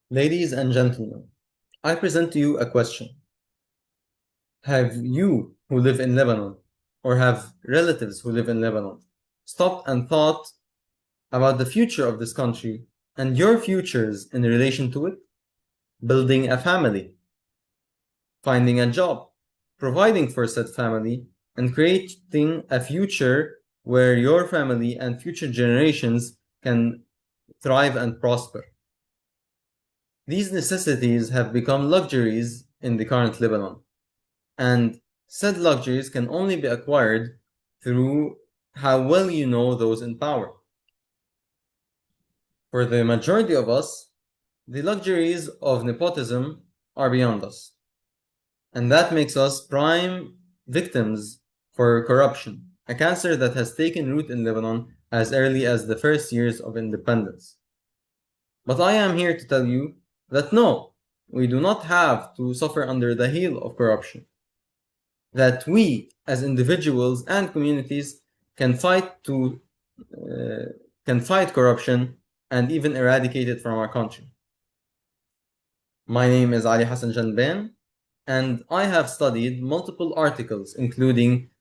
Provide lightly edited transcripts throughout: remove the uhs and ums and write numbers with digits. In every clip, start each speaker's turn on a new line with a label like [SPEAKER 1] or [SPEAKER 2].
[SPEAKER 1] Ladies and gentlemen, I present to you a question. Have you who live in Lebanon or have relatives who live in Lebanon stopped and thought about the future of this country and your futures in relation to it? Building a family, finding a job, providing for said family, and creating a future where your family and future generations can thrive and prosper. These necessities have become luxuries in the current Lebanon, and said luxuries can only be acquired through how well you know those in power. For the majority of us, the luxuries of nepotism are beyond us, and that makes us prime victims for corruption, a cancer that has taken root in Lebanon as early as the first years of independence. But I am here to tell you that no, we do not have to suffer under the heel of corruption. That we as individuals and communities can fight to can fight corruption and even eradicate it from our country. My name is Ali Hassan Janban, and I have studied multiple articles, including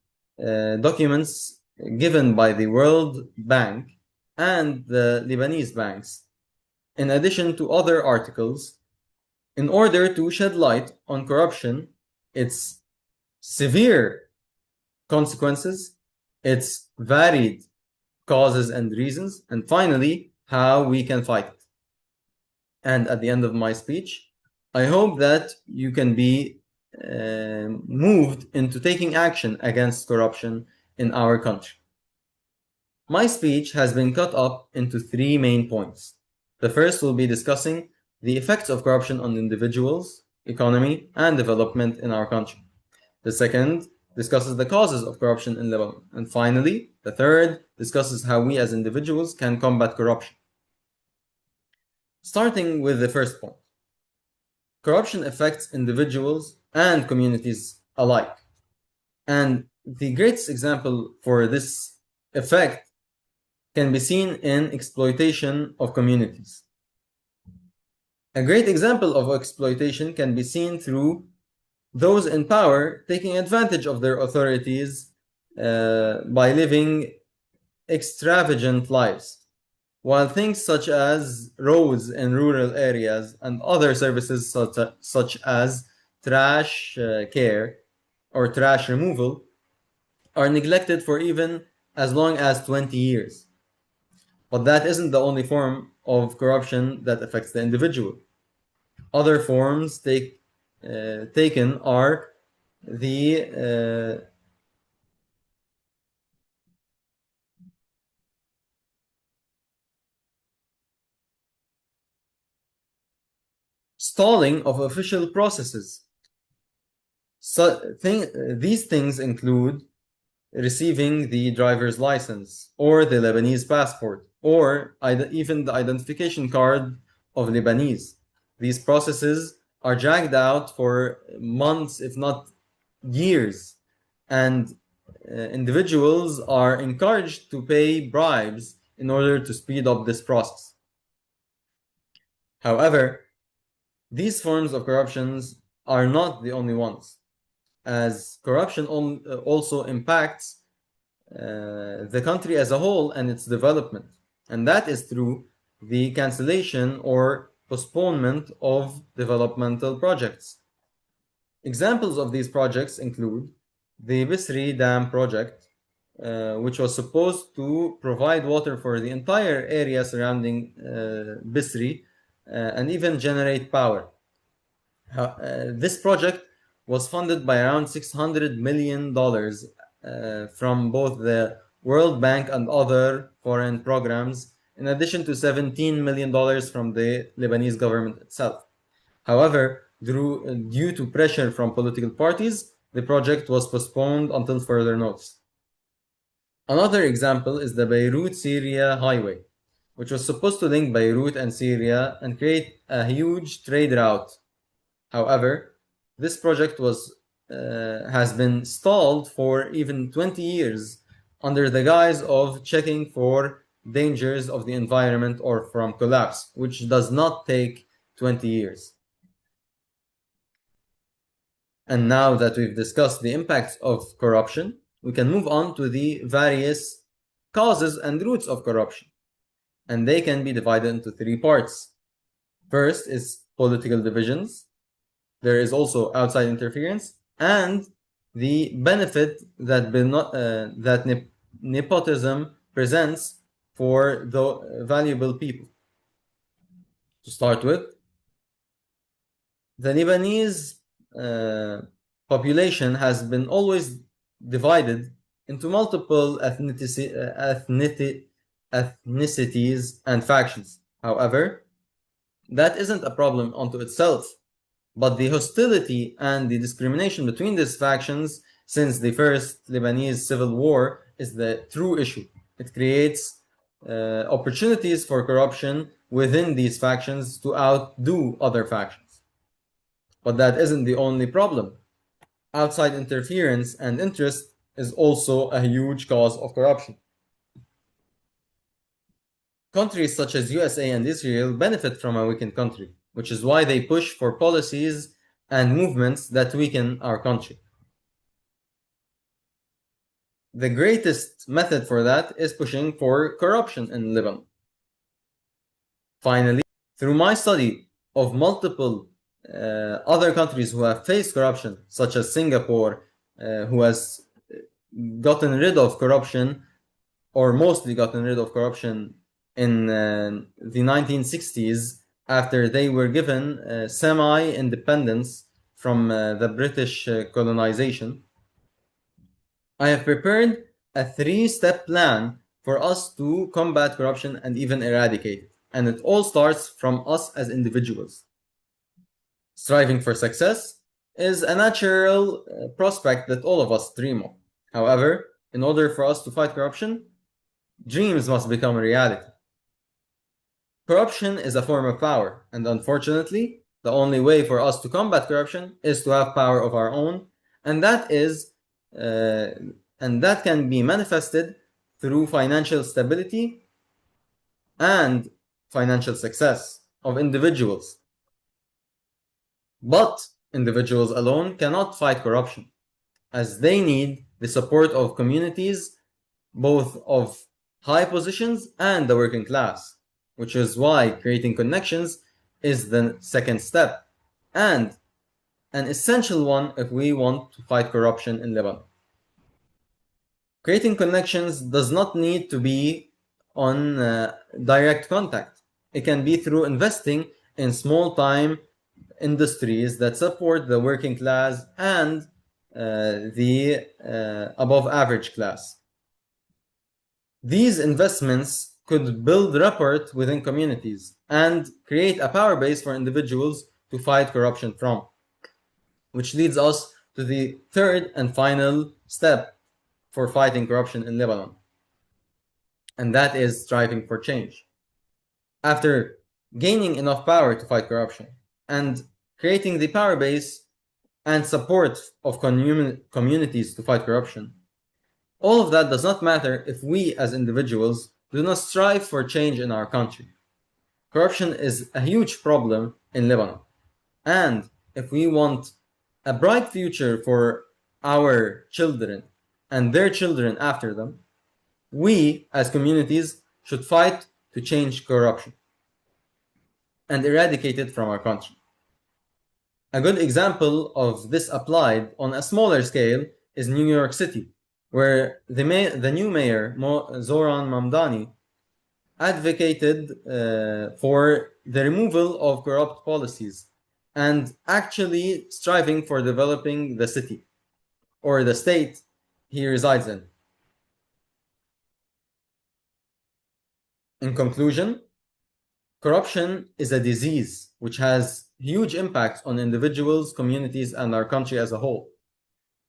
[SPEAKER 1] documents given by the World Bank and the Lebanese banks, in addition to other articles, in order to shed light on corruption, its severe consequences, its varied causes and reasons, and finally, how we can fight it. And at the end of my speech, I hope that you can be moved into taking action against corruption in our country. My speech has been cut up into three main points. The first will be discussing the effects of corruption on individuals, economy, and development in our country. The second discusses the causes of corruption in Lebanon. And finally, the third discusses how we as individuals can combat corruption. Starting with the first point. Corruption affects individuals and communities alike. And the greatest example for this effect can be seen in exploitation of communities. A great example of exploitation can be seen through those in power taking advantage of their authorities by living extravagant lives, while things such as roads in rural areas and other services such as trash care or trash removal are neglected for even as long as 20 years. But that isn't the only form of corruption that affects the individual. Other forms taken are the stalling of official processes. These things include receiving the driver's license or the Lebanese passport or even the identification card of Lebanese. These processes are dragged out for months, if not years, and individuals are encouraged to pay bribes in order to speed up this process. However, these forms of corruptions are not the only ones, as corruption also impacts the country as a whole and its development, and that is through the cancellation or postponement of developmental projects. Examples of these projects include the Bisri Dam project, which was supposed to provide water for the entire area surrounding Bisri and even generate power. This project was funded by around $600 million from both the World Bank and other foreign programs, in addition to $17 million from the Lebanese government itself. However, due to pressure from political parties, the project was postponed until further notice. Another example is the Beirut-Syria highway, which was supposed to link Beirut and Syria and create a huge trade route. However, this project has been stalled for even 20 years under the guise of checking for dangers of the environment or from collapse, which does not take 20 years. And now that we've discussed the impacts of corruption, we can move on to the various causes and roots of corruption. And they can be divided into three parts. First is political divisions. There is also outside interference and the benefit that nepotism presents for the valuable people. To start with, the Lebanese population has been always divided into multiple ethnicities and factions. However, that isn't a problem unto itself, but the hostility and the discrimination between these factions since the first Lebanese civil war is the true issue. It creates opportunities for corruption within these factions to outdo other factions. But that isn't the only problem. Outside interference and interest is also a huge cause of corruption. Countries such as USA and Israel benefit from a weakened country, which is why they push for policies and movements that weaken our country. The greatest method for that is pushing for corruption in Lebanon. Finally, through my study of multiple other countries who have faced corruption, such as Singapore, who has gotten rid of corruption, or mostly gotten rid of corruption in the 1960s, after they were given semi-independence from the British colonization. I have prepared a 3-step plan for us to combat corruption and even eradicate it. And it all starts from us as individuals. Striving for success is a natural prospect that all of us dream of. However, in order for us to fight corruption, dreams must become a reality. Corruption is a form of power, and unfortunately, the only way for us to combat corruption is to have power of our own, and that can be manifested through financial stability and financial success of individuals. But individuals alone cannot fight corruption, as they need the support of communities, both of high positions and the working class, which is why creating connections is the second step, and an essential one if we want to fight corruption in Lebanon. Creating connections does not need to be on direct contact. It can be through investing in small-time industries that support the working class and the above-average class. These investments could build rapport within communities and create a power base for individuals to fight corruption from, which leads us to the third and final step for fighting corruption in Lebanon, and that is striving for change. After gaining enough power to fight corruption and creating the power base and support of communities to fight corruption, all of that does not matter if we as individuals do not strive for change in our country. Corruption is a huge problem in Lebanon, and if we want a bright future for our children and their children after them, we as communities should fight to change corruption and eradicate it from our country. A good example of this applied on a smaller scale is New York City, where the new mayor, Zoran Mamdani, advocated for the removal of corrupt policies and actually striving for developing the city or the state he resides in. In conclusion, corruption is a disease which has huge impacts on individuals, communities, and our country as a whole.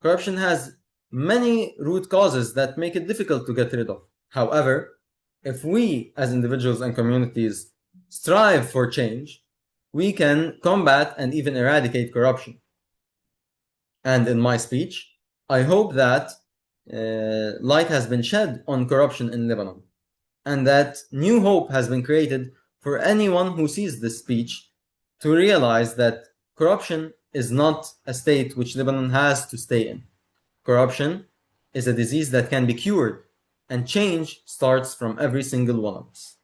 [SPEAKER 1] Corruption has many root causes that make it difficult to get rid of. However, if we as individuals and communities strive for change, we can combat and even eradicate corruption. And in my speech, I hope that light has been shed on corruption in Lebanon, and that new hope has been created for anyone who sees this speech to realize that corruption is not a state which Lebanon has to stay in. Corruption is a disease that can be cured, and change starts from every single one of us.